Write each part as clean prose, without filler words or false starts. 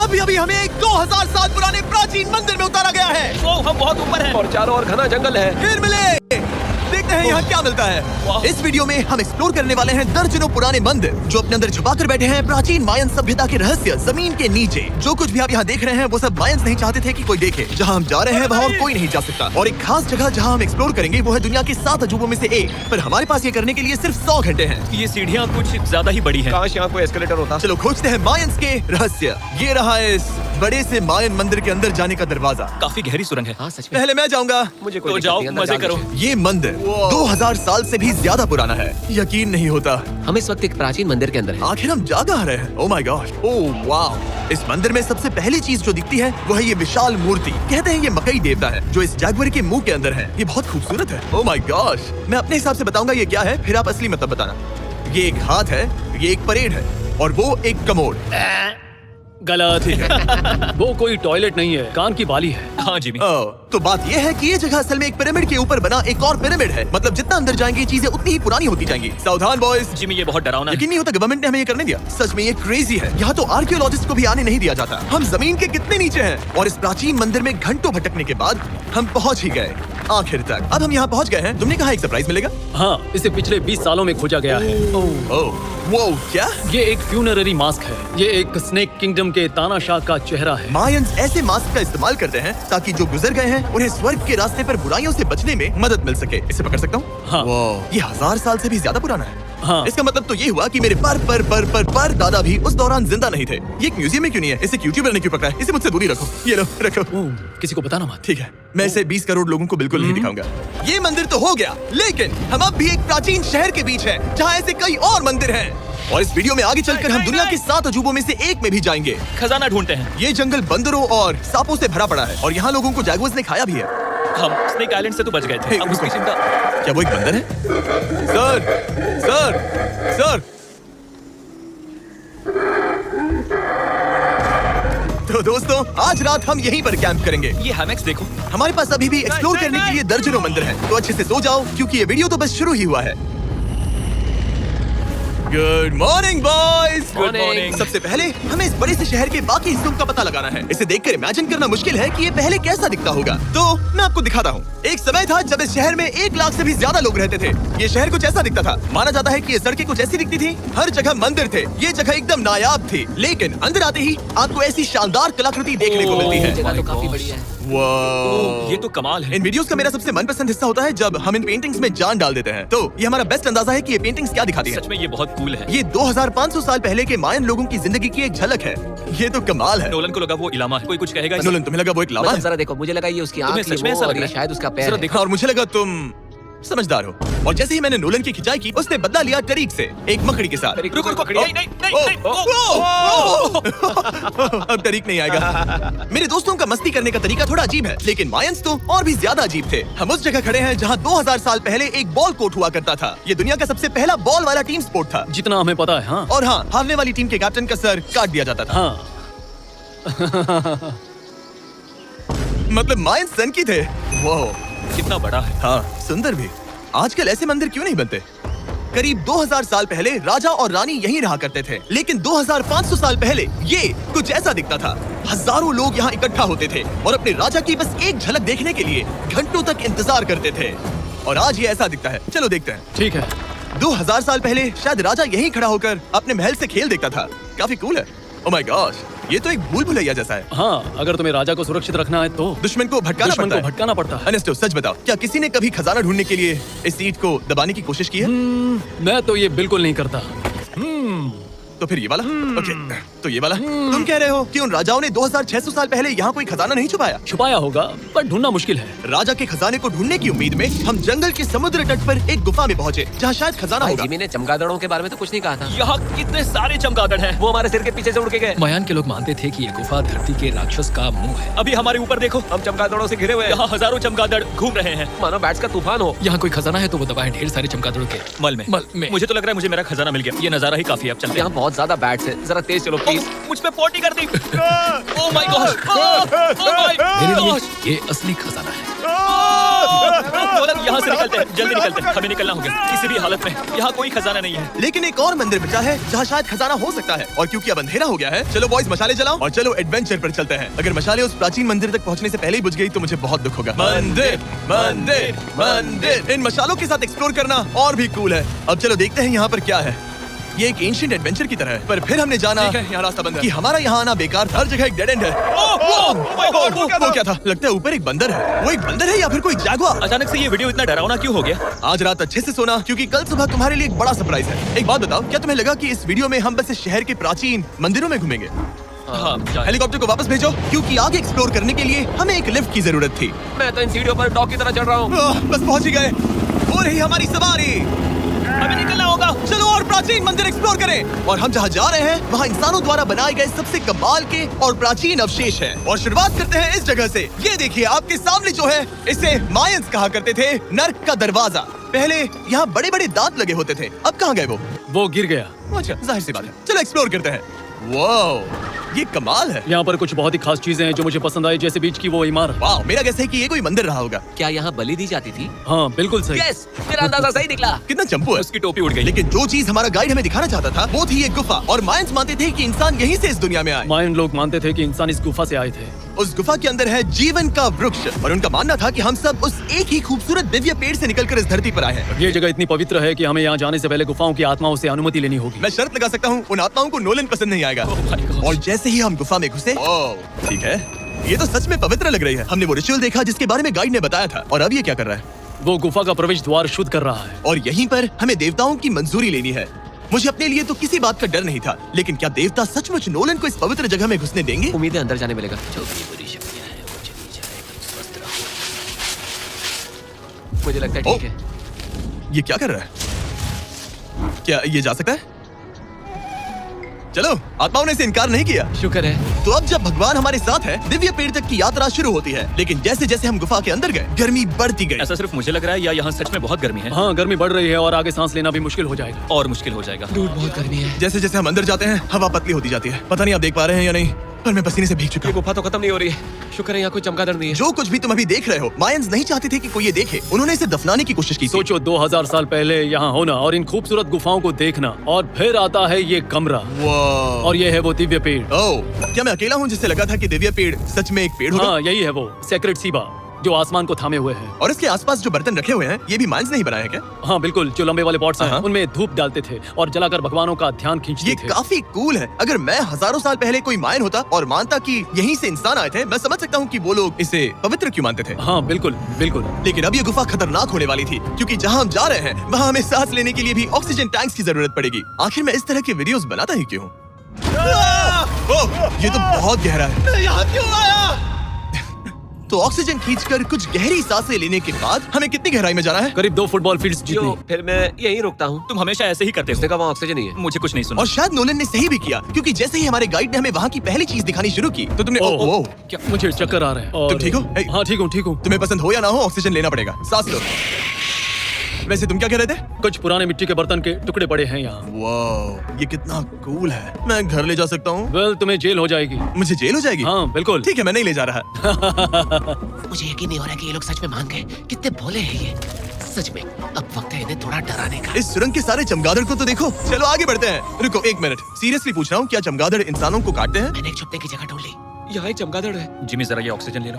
अभी अभी हमें एक 2000 साल पुराने प्राचीन मंदिर में उतारा गया है। वो हम बहुत ऊपर हैं और चारों ओर घना जंगल है। फिर मिले, देखते हैं यहाँ क्या मिलता है। इस वीडियो में हम एक्सप्लोर करने वाले हैं दर्जनों पुराने मंदिर जो अपने अंदर छुपा कर बैठे हैं प्राचीन मायन सभ्यता के रहस्य जमीन के नीचे। जो कुछ भी आप यहाँ देख रहे हैं वो सब मायंस नहीं चाहते थे कि कोई देखे। जहाँ हम जा रहे हैं वहाँ और कोई नहीं जा सकता। और एक खास जगह जहाँ हम एक्सप्लोर करेंगे वो है दुनिया के 7 अजूबों में से एक। पर हमारे पास ये करने के लिए सिर्फ 100 घंटे हैं। ये सीढ़ियाँ कुछ ज्यादा ही बड़ी हैं। काश यहाँ कोई एस्केलेटर होता। चलो खोजते हैं मायंस के रहस्य। ये रहा इस बड़े से मायन मंदिर के अंदर जाने का दरवाजा। काफी गहरी सुरंग है। हाँ सच में। पहले मैं जाऊंगा। मुझे तो कोई जाओ, दिक्कत नहीं, मजे अंदर करो। जाना ये मंदिर 2000 साल से भी ज्यादा पुराना है। यकीन नहीं होता। चाहिए। हम इस वक्त एक प्राचीन मंदिर के अंदर हैं। आखिर हम जा कहाँ रहे हैं? ओह माय गॉड, ओह वाओ। इस मंदिर में सबसे पहली चीज जो दिखती है वो है ये विशाल मूर्ति। कहते हैं ये मकई देवता है जो इस जैगुआर के मुंह के अंदर है। ये बहुत खूबसूरत है। ओह माय गॉड, मैं अपने हिसाब से बताऊंगा ये क्या है, फिर आप असली मतलब बताना। ये एक हाथ है, ये एक परेड है और वो एक कमोड। गलत है। वो कोई टॉयलेट नहीं है, कान की बाली है। हाँ जिमी। तो बात यह है कि ये जगह असल में एक पिरामिड के ऊपर बना एक और पिरामिड है। मतलब जितना अंदर जाएंगे चीजें उतनी ही पुरानी होती जाएंगी। सावधान बॉयज। जिमी ये बहुत डरावना है। यकीन नहीं होता गवर्नमेंट ने हमें ये करने दिया। सच में ये क्रेजी है। यहाँ तो आर्कियोलॉजिस्ट को भी आने नहीं दिया जाता। हम जमीन के कितने नीचे हैं और इस प्राचीन मंदिर में घंटों भटकने के बाद हम पहुँच ही गए आखिर तक। अब हम यहाँ पहुँच गए हैं। तुमने कहा एक सरप्राइज मिलेगा? हाँ, इसे पिछले 20 सालों में खोजा गया है। वो क्या? ये एक फ्यूनररी मास्क है। ये एक स्नेक किंगडम के तानाशाह का चेहरा है। मायंस ऐसे मास्क का इस्तेमाल करते हैं ताकि जो गुजर गए हैं उन्हें स्वर्ग के रास्ते पर बुराइयों से बचने में मदद मिल सके। इसे पकड़ सकता हूँ? हाँ। ये 1000 साल से भी ज्यादा पुराना है। हाँ। इसका मतलब तो ये हुआ कि मेरे पर दादा भी उस दौरान जिंदा नहीं थे। ये एक म्यूजियम में क्यों नहीं है? इसे यूट्यूबर ने क्यों पकड़ा है? इसे मुझसे दूरी रखो। ये लो रखो। किसी को बताना मत। ठीक है, मैं इसे 20 करोड़ लोगों को बिल्कुल नहीं दिखाऊंगा। ये मंदिर तो हो गया, लेकिन हम अब भी एक प्राचीन शहर के बीच हैं, जहाँ ऐसे कई और मंदिर हैं। और इस वीडियो में आगे चलकर हम दुनिया के 7 अजूबों में से एक में भी जाएंगे। खजाना ढूंढते हैं। ये जंगल बंदरों और सांपों से भरा पड़ा है और यहाँ लोगों को जैगुआर्स ने खाया भी है। हम स्नेक आइलैंड से तो बच गए थे। अब उसकी चिंता। क्या वो एक बंदर है? Sir, sir. तो दोस्तों आज रात हम यहीं पर कैंप करेंगे। ये हैमेक्स देखो। हमारे पास अभी भी एक्सप्लोर करने के लिए दर्जनों मंदिर हैं। तो अच्छे से सो जाओ क्योंकि ये वीडियो तो बस शुरू ही हुआ है। Good morning boys. Good morning. सबसे पहले हमें इस बड़े से शहर के बाकी हिस्सों का पता लगाना है। इसे देखकर इमेजिन करना मुश्किल है कि ये पहले कैसा दिखता होगा। तो मैं आपको दिखाता हूँ। एक समय था जब इस शहर में 1 लाख से भी ज्यादा लोग रहते थे। ये शहर कुछ ऐसा दिखता था। माना जाता है कि ये सड़कें कुछ ऐसी दिखती थी। हर जगह मंदिर थे। ये जगह एकदम नायाब थी। लेकिन अंदर आते ही आपको ऐसी शानदार कलाकृति देखने को मिलती है। जगह तो काफी बड़ी है। वाह, ये तो कमाल है। इन वीडियोस का मेरा सबसे मनपसंद हिस्सा होता है जब हम इन पेंटिंग्स में जान डाल देते हैं। तो ये हमारा बेस्ट अंदाजा है कि ये पेंटिंग्स क्या दिखाती है। सच में ये बहुत कूल है। ये 2500 साल पहले के मायन लोगों की जिंदगी की एक झलक है। ये तो कमाल है। नोलन को लगा वो इलामा है। कोई कुछ कहेगा? नोलन, तुम्हें लगा वो एक लावा मतलब है? जरा देखो, मुझे लगा ये उसकी आंख तुम्हें थी सच में वो ऐसा और लग ये रहा है? शायद उसका पैर जरा है। देखो। और मुझे लगा तुम समझदार हो। और जैसे ही मैंने नोलन की खिंचाई की उसने बदला लिया टरीक से एक मकड़ी के साथ। रुको रुको। नहीं नहीं नहीं नहीं। अब तरीक नहीं आएगा। मेरे दोस्तों का मस्ती करने का तरीका थोड़ा अजीब है, लेकिन मायंस तो और भी ज्यादा अजीब थे। हम उस जगह खड़े हैं जहाँ 2000 साल पहले एक बॉल कोर्ट हुआ करता था। ये दुनिया का सबसे पहला बॉल वाला टीम स्पोर्ट था। जितना हमें पता है। हाँ। और हाँ, हारने वाली टीम के कैप्टन का सर काट दिया जाता था। हाँ। मतलब मायंस सन की थे। वाह, कितना बड़ा है। हाँ, सुंदर भी। आजकल ऐसे मंदिर क्यों नहीं बनते? करीब 2000 साल पहले राजा और रानी यहीं रहा करते थे, लेकिन 2500 साल पहले ये कुछ ऐसा दिखता था। हजारों लोग यहाँ इकट्ठा होते थे और अपने राजा की बस एक झलक देखने के लिए घंटों तक इंतजार करते थे। और आज ये ऐसा दिखता है। चलो देखते हैं। ठीक है। 2000 साल पहले शायद राजा यहीं खड़ा होकर अपने महल से खेल देखता था। काफी कूल है। ओह माय गॉड, ये तो एक भूल भुलैया जैसा है। हाँ, अगर तुम्हें राजा को सुरक्षित रखना है तो दुश्मन को भटकाना पड़ता है। अनेस्टो, सच बताओ, क्या किसी ने कभी खजाना ढूंढने के लिए इस सीट को दबाने की कोशिश की है? मैं तो ये बिल्कुल नहीं करता। तो फिर ये वाला? ओके, तो ये वाला? तुम कह रहे हो कि उन राजाओं ने 2600 साल पहले यहाँ कोई खजाना नहीं छुपाया? छुपाया होगा पर ढूंढना मुश्किल है। राजा के खजाने को ढूंढने की उम्मीद में हम जंगल के समुद्र तट पर एक गुफा में पहुँचे जहाँ शायद खजाना होगा। जिमी ने चमगादड़ों के बारे में तो कुछ नहीं कहा था। यहाँ कितने सारे चमगादड़ हैं। वो हमारे सिर के पीछे से उड़ के गए। मयान के लोग मानते थे कि ये गुफा धरती के राक्षस का मुंह है। अभी हमारे ऊपर देखो, हम चमगादड़ों से घिरे हुए हैं। यहाँ हजारों चमगादड़ घूम रहे हैं। मानो बैट्स का तूफान हो। यहाँ कोई खजाना है तो वो दबाए ढेर सारे चमगादड़ों के मल में। मुझे तो लग रहा है मुझे मेरा खजाना मिल गया। ये नजारा ही काफी है। अब चलते हैं। यहाँ बहुत ज्यादा बैट्स है। जरा तेज चलो प्लीज। मुझ पे पोटी कर दी। Oh my god. Oh my मेरे लिए गॉड। ये असली खजाना है। यहाँ से निकलते हैं, जल्दी निकलते हैं, हमें निकलना होगा किसी भी हालत में। यहाँ कोई खजाना नहीं है। लेकिन एक और मंदिर बचा है जहाँ शायद खजाना हो सकता है, और क्योंकि अब अंधेरा हो गया है, चलो बॉयज मशाले जलाओ और चलो एडवेंचर पर चलते हैं। अगर मशाले उस प्राचीन मंदिर तक पहुँचने से पहले ही बुझ गई तो मुझे बहुत दुख होगा। मंदिर मंदिर मंदिर, इन मशालों के साथ एक्सप्लोर करना और भी कूल है। अब चलो देखते हैं यहाँ पर क्या है। ये एक एंशिएंट एडवेंचर की तरह है, पर फिर हमने जाना ठीक है, यहाँ रास्ता बंद है। कि हमारा यहाँ आना बेकार, हर जगह एक डेड एंड है। वो क्या था? लगता है ऊपर एक बंदर है। वो एक बंदर है या फिर कोई जैगुआर? अचानक से ये वीडियो इतना डरावना क्यों हो गया? आज रात अच्छे से सोना, क्योंकि कल सुबह तुम्हारे लिए एक बड़ा सरप्राइज है। एक बात बताओ, क्या तुम्हें लगा कि इस वीडियो में हम बस इस शहर के प्राचीन मंदिरों में घूमेंगे? हाँ, हेलीकॉप्टर को वापस भेजो, क्योंकि आगे एक्सप्लोर करने के लिए हमें एक लिफ्ट की जरूरत थी। मैं तो इन सीढ़ियों पर डॉग की तरह चढ़ रहा हूँ। बस पहुंच ही गए। हो रही हमारी सवारी, हमें निकलना होगा। चलो और प्राचीन मंदिर एक्सप्लोर करें। और हम जहाँ जा रहे हैं वहाँ इंसानों द्वारा बनाए गए सबसे कमाल के और प्राचीन अवशेष हैं। और शुरुआत करते हैं इस जगह से। ये देखिए आपके सामने जो है, इसे मायंस कहा करते थे नर्क का दरवाजा। पहले यहाँ बड़े बड़े दांत लगे होते थे, अब कहाँ गए वो गिर गया। अच्छा, जाहिर सी बात है। चलो एक्सप्लोर करते हैं। वाओ, ये कमाल है। यहाँ पर कुछ बहुत ही खास चीजें हैं जो मुझे पसंद आई, जैसे बीच की वो इमारत। वाओ, मेरा गैस है कि ये कोई मंदिर रहा होगा। क्या यहाँ बलि दी जाती थी? हाँ बिल्कुल सही। यस, मेरा अंदाजा सही निकला। कितना चंपू है। उसकी टोपी उड़ गई। लेकिन जो चीज हमारा गाइड हमें दिखाना चाहता था वो थी ये गुफा। और मायंस मानते थे कि इंसान यहीं से इस दुनिया में आए। मायन लोग मानते थे कि इंसान इस गुफा से आए थे। उस गुफा के अंदर है जीवन का वृक्ष, और उनका मानना था कि हम सब उस एक ही खूबसूरत दिव्य पेड़ से निकलकर इस धरती पर आए हैं। ये जगह इतनी पवित्र है कि हमें यहाँ जाने से पहले गुफाओं की आत्माओं से अनुमति लेनी होगी। मैं शर्त लगा सकता हूँ उन आत्माओं को नोलन पसंद नहीं आएगा। Oh my God। और जैसे ही हम गुफा में घुसे, ठीक है, ये तो सच में पवित्र लग रही है। हमने वो रिचुअल देखा जिसके बारे में गाइड ने बताया था, और अब ये क्या कर रहा है? वो गुफा का प्रवेश द्वार शुद्ध कर रहा है। और यहीं पर हमें देवताओं की मंजूरी लेनी है। मुझे अपने लिए तो किसी बात का डर नहीं था, लेकिन क्या देवता सचमुच नोलन को इस पवित्र जगह में घुसने देंगे? उम्मीद है अंदर जाने मिलेगा। जो भी बुरी शक्तियाँ हैं वो चली जाएगी, स्वस्थ रहो। मुझे लगता है ठीक है। ये क्या कर रहा है? क्या ये जा सकता है? चलो, आत्माओं ने इसे इनकार नहीं किया। शुक्र है। तो अब जब भगवान हमारे साथ है, दिव्य पेड़ तक की यात्रा शुरू होती है। लेकिन जैसे जैसे हम गुफा के अंदर गए, गर्मी बढ़ती गई। ऐसा सिर्फ मुझे लग रहा है या यहाँ सच में बहुत गर्मी है? हाँ गर्मी बढ़ रही है और आगे सांस लेना भी मुश्किल हो जाएगा। और मुश्किल हो जाएगा। बहुत गर्मी है। जैसे जैसे हम अंदर जाते हैं, हवा पतली होती जाती है। पता नहीं आप देख पा रहे हैं या नहीं, पर मैं पसीने से भीग चुका ये हूँ। गुफा तो खत्म नहीं हो रही है। शुक्र है यहाँ कोई चमगादड़ नहीं है। जो कुछ भी तुम अभी देख रहे हो, मायंस नहीं चाहते थे कि कोई ये देखे। उन्होंने इसे दफनाने की कोशिश की थी। सोचो 2000 साल पहले यहाँ होना और इन खूबसूरत गुफाओं को देखना, और फिर आता है ये कमरा, वाह। और ये है वो दिव्य पेड़। ओह, क्या मैं अकेला हूँ जिससे लगा था कि दिव्य पेड़ सच में एक पेड़ होगा? हाँ यही है वो सेक्रेट सीबा जो आसमान को थामे हुए है। और इसके आसपास जो बर्तन रखे हुए हैं, ये भी मायंस ने ही बनाए हैं क्या? हाँ बिल्कुल, जो लंबे वाले पॉट्स हैं हाँ। उनमें धूप डालते थे और जलाकर भगवानों का ध्यान खींचते ये थे। काफी कूल है। अगर मैं हजारों साल पहले कोई मायन होता और मानता कि यहीं से इंसान आए थे, मैं समझ सकता हूँ कि वो लोग इसे पवित्र क्यों मानते थे। हाँ बिल्कुल बिल्कुल। लेकिन अब ये गुफा खतरनाक होने वाली थी, क्योंकि जहाँ हम जा रहे हैं वहाँ हमें सांस लेने के लिए भी ऑक्सीजन टैंक्स की जरूरत पड़ेगी। आखिर मैं इस तरह के वीडियोस बनाता ही क्यों हूँ? ओह, ये तो बहुत गहरा है। मैं यहाँ क्यों आया? तो ऑक्सीजन खींचकर कुछ गहरी सांसें लेने के बाद हमें कितनी गहराई में जाना है? करीब 2 फुटबॉल फील्ड्स जो जितनी। फिर मैं यहीं रुकता हूँ। तुम हमेशा ऐसे ही करते उसने हो। कहा वहाँ ऑक्सीजन नहीं है। मुझे कुछ नहीं सुना। और शायद नोलन ने सही भी किया, क्योंकि जैसे ही हमारे गाइड ने हमें वहाँ की पहली चीज दिखानी शुरू की तो तुमने ओह, ओह, क्या? मुझे चक्कर आ रहे हैं। और तुम ठीक हो? ए, हाँ ठीक हूँ ठीक हूँ। तुम्हें पसंद हो या ना हो, ऑक्सीजन लेना पड़ेगा। सांस लो। वैसे तुम क्या कह रहे थे? कुछ पुराने मिट्टी के बर्तन के टुकड़े पड़े हैं यहाँ। वाह, ये कितना कूल है। मैं घर ले जा सकता हूँ? वेल तुम्हें जेल हो जाएगी। मुझे जेल हो जाएगी? हाँ बिल्कुल। ठीक है, मैं नहीं ले जा रहा। मुझे यकीन नहीं हो रहा कि ये लोग सच में मान गए। कितने भोले हैं ये। सच में अब वक्त है इन्हें थोड़ा डराने का। इस सुरंग के सारे चमगादड़ को तो देखो। चलो आगे बढ़ते हैं। रुको एक मिनट, सीरियसली पूछ रहा हूँ, क्या चमगादड़ इंसानों को काटते हैं? मैंने एक छुपने की जगह ढूंढ ली। यहाँ एक चमगादड़ है। जिमी जरा ये ऑक्सीजन ले लो।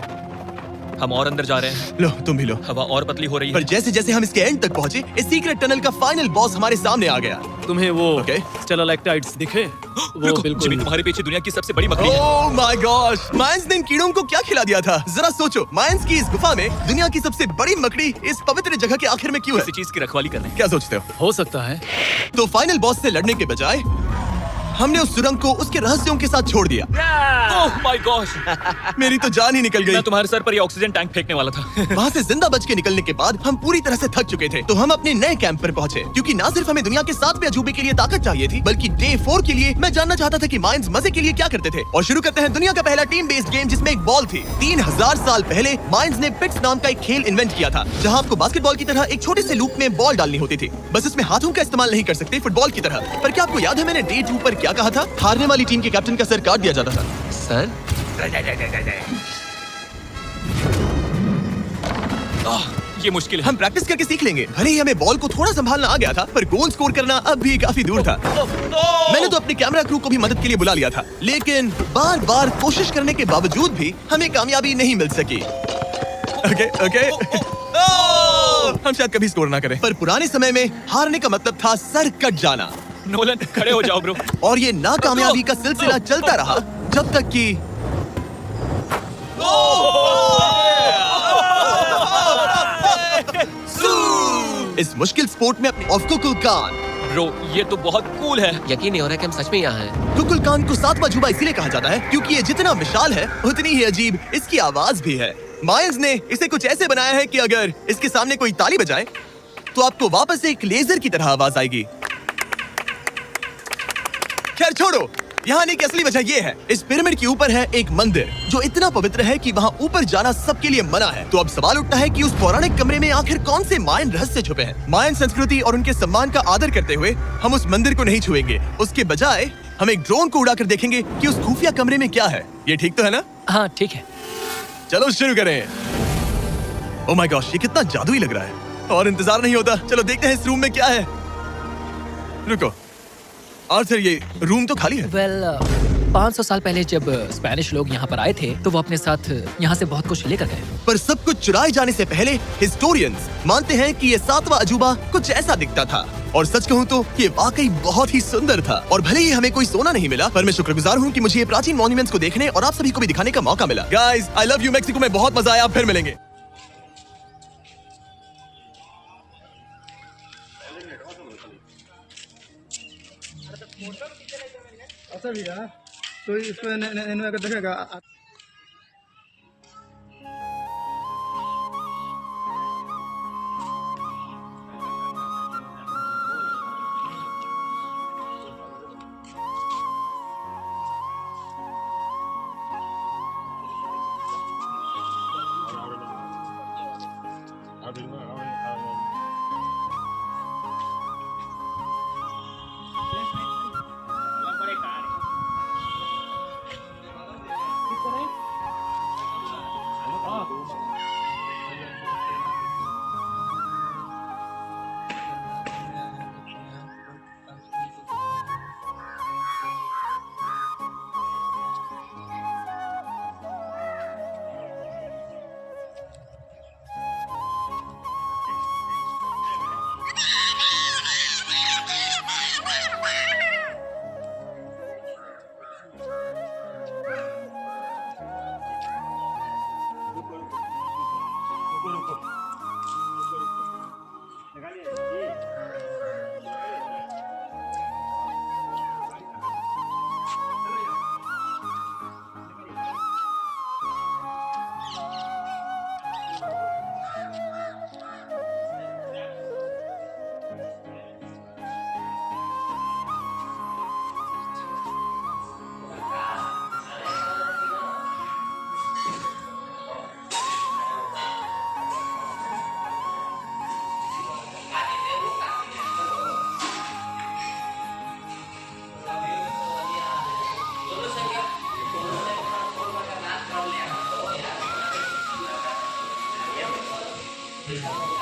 हम और अंदर जा रहे हैं। लो, तुम भी लो। हवा और पतली हो रही पर है। जैसे जैसे हम इसके एंड तक पहुँचे, इस सीक्रेट टनल का फाइनल बॉस हमारे सामने आ गया। तुम्हें वो Okay. स्टेलाक्टाइट्स दिखे? वो रुको, बिल्कुल। जिमी तुम्हारे पीछे दुनिया की सबसे बड़ी मकड़ी है। ओह माय गॉश, मायंस ने इन कीड़ों को क्या खिला दिया था? जरा सोचो, मायंस की इस गुफा में दुनिया की सबसे बड़ी मकड़ी इस पवित्र जगह के आखिर में क्यों है? किसी चीज की रखवाली कर रहे हैं। क्या सोचते हो? हो सकता है। तो फाइनल बॉस से लड़ने के बजाय हमने उस सुरंग को उसके रहस्यों के साथ छोड़ दिया। ओह माय गॉश, मेरी तो जान ही निकल गई। मैं तुम्हारे सर पर ये ऑक्सीजन टैंक फेंकने वाला था। वहाँ से जिंदा बच के निकलने के बाद हम पूरी तरह से थक चुके थे, तो हम अपने नए कैंप पर पहुँचे, क्योंकि ना सिर्फ हमें दुनिया के 7वें अजूबे के लिए ताकत चाहिए थी, बल्कि डे 4 के लिए मैं जानना चाहता था कि मायंस मजे के लिए क्या करते थे। और शुरू करते हैं दुनिया का पहला टीम बेस्ड गेम, जिसमें एक बॉल थी। 3000 साल पहले मायंस ने पिट्स नाम का एक खेल इन्वेंट किया था, जहाँ आपको बास्केटबॉल की तरह एक छोटे से लूप में बॉल डालनी होती थी। बस इसमें हाथों का इस्तेमाल नहीं कर सकते फुटबॉल की तरह। पर क्या आपको याद है मैंने डे 2 पर क्या कहा था? हारने वाली टीम के कैप्टन का सर काट दिया जाता था। सर ये मुश्किल है। हम प्रैक्टिस करके सीख लेंगे। भले ही हमें बॉल को थोड़ा संभालना आ गया था, पर गोल स्कोर करना अब भी काफी दूर था। मैंने तो अपने कैमरा क्रू को भी मदद के लिए बुला लिया था, लेकिन बार बार कोशिश करने के बावजूद भी हमें कामयाबी नहीं मिल सकी। ओके हम शायद कभी स्कोर ना करें, पर पुराने समय में हारने का मतलब था सर कट जाना। नोलन खड़े हो जाओ ब्रो। और ये नाकामयाबी का सिलसिला चलता रहा जब तक कि इस मुश्किल स्पोर्ट में अपने ऑफ कुकुलकान। ब्रो ये तो बहुत कूल है। यकीन नहीं हो रहा कि हम सच में यहाँ हैं। कुकुलकान को सातवां अजूबा इसीलिए कहा जाता है क्योंकि ये जितना विशाल है उतनी ही अजीब इसकी आवाज भी है। मायंस ने इसे कुछ ऐसे बनाया है कि अगर इसके सामने कोई ताली बजाए तो आपको वापस से एक लेजर की तरह आवाज आएगी। खैर छोड़ो, यहाँ आने की असली वजह ये है, इस पिरामिड के ऊपर है एक मंदिर जो इतना पवित्र है कि वहाँ ऊपर जाना सबके लिए मना है। तो अब सवाल उठता है कि उस पौराणिक कमरे में आखिर कौन से मायन रहस्य छुपे हैं। मायन संस्कृति और उनके सम्मान का आदर करते हुए हम उस मंदिर को नहीं छुएंगे। उसके बजाय हम एक ड्रोन को उड़ाकर देखेंगे कि उस खुफिया कमरे में क्या है। ये ठीक तो है ना? हाँ ठीक है। चलो शुरू करें। ओह माय गॉश, ये कितना जादुई लग रहा है और इंतजार नहीं होता। चलो देखते हैं इस रूम में क्या है। रुको आर्थर, ये रूम तो खाली है। 500 साल पहले जब स्पेनिश लोग यहाँ पर आए थे तो वो अपने साथ यहाँ से बहुत कुछ लेकर गए। पर सब कुछ चुराए जाने से पहले हिस्टोरियंस मानते हैं कि ये सातवां अजूबा कुछ ऐसा दिखता था। और सच कहूँ तो ये वाकई बहुत ही सुंदर था। और भले ही हमें कोई सोना नहीं मिला, पर मैं शुक्रगुजार हूँ कि मुझे ये प्राचीन मॉन्यूमेंट्स को देखने और आप सभी को भी दिखाने का मौका मिला। Guys, I love you Mexico में बहुत मजा आया। फिर मिलेंगे। अच्छा भैया, तो इसको अगर देखेगा Thank you.